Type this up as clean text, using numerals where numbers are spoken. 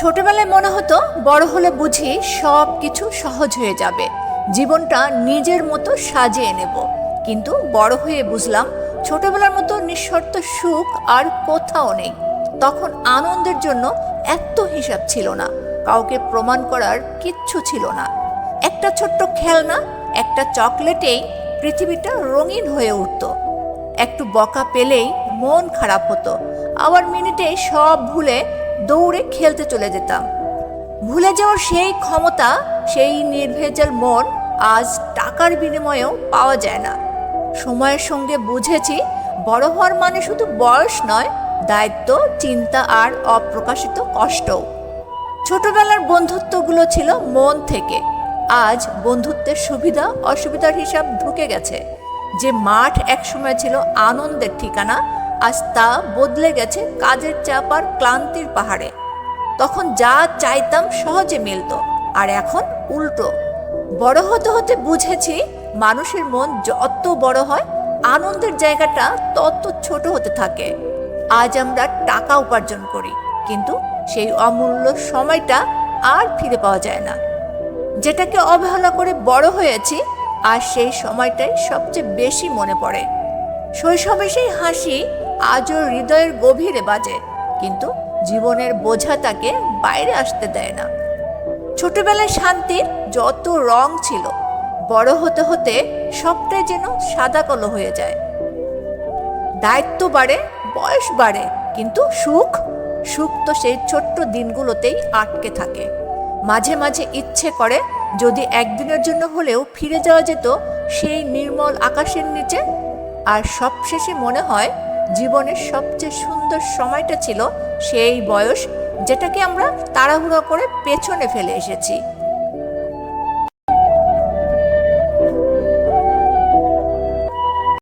ছোটবেলায় মনে হতো বড় হলে বুঝি সব কিছু সহজ হয়ে যাবে, জীবনটা নিজের মতো সাজিয়ে নেব। কিন্তু বড় হয়ে বুঝলাম ছোটবেলার মতো নিঃশর্ত সুখ আর কোথাও নেই। তখন আনন্দের জন্য এত হিসাব ছিল না, কাউকে প্রমাণ করার কিচ্ছু ছিল না। একটা ছোট্ট খেলনা, একটা চকলেটেই পৃথিবীটা রঙিন হয়ে উঠত। একটু বকা পেলেই মন খারাপ হতো, আবার মিনিটে সব ভুলে দৌড়ে খেলতে চলে যেতাম। ভুলে যাওয়ার সেই ক্ষমতা, সেই নির্ভেজাল মন আজ টাকার বিনিময়েও পাওয়া যায় না। সময়ের সঙ্গে বুঝেছি বড় হওয়ার মানে শুধু বয়স নয়, দায়িত্ব, চিন্তা আর অপ্রকাশিত কষ্টও। ছোটবেলার বন্ধুত্বগুলো ছিল মন থেকে। আজ বন্ধুত্বের সুবিধা অসুবিধার হিসাব ঢুকে গেছে। যে মাঠ একসময় ছিল আনন্দের ঠিকানা, আজ তা বদলে গেছে কাজের চাপ আর ক্লান্তির পাহাড়ে। তখন যা চাইতাম সহজে মিলত, আর এখন উল্টো। বড় হতে হতে বুঝেছি মানুষের মন যত বড় হয় আনন্দের জায়গাটা তত ছোট হতে থাকে। আজ আমরা টাকা উপার্জন করি, কিন্তু সেই অমূল্য সময়টা আর ফিরে পাওয়া যায় না। যেটাকে অবহেলা করে বড় হয়েছি, আর সেই সময়টাই সবচেয়ে বেশি মনে পড়ে। শৈশবে সেই হাসি আজও হৃদয়ের গভীরে বাজে, কিন্তু জীবনের বোঝা তাকে বাইরে আসতে দেয় না। ছোটবেলায় শান্তির যত রং ছিল, বড় হতে হতে সবটাই যেন সাদা কালো হয়ে যায়। দায়িত্ব বাড়ে, বয়স বাড়ে, কিন্তু সুখ সুখ তো সেই ছোট্ট দিনগুলোতেই আটকে থাকে। মাঝে মাঝে ইচ্ছে করে যদি একদিনের জন্য হলেও ফিরে যাওয়া যেত সেই নির্মল আকাশের নিচে। আর সবশেষে মনে হয় জীবনের সবচেয়ে সুন্দর সময়টা ছিল সেই বয়স, যেটাকে আমরা তাড়াহুড়ো করে পেছনে ফেলে এসেছি।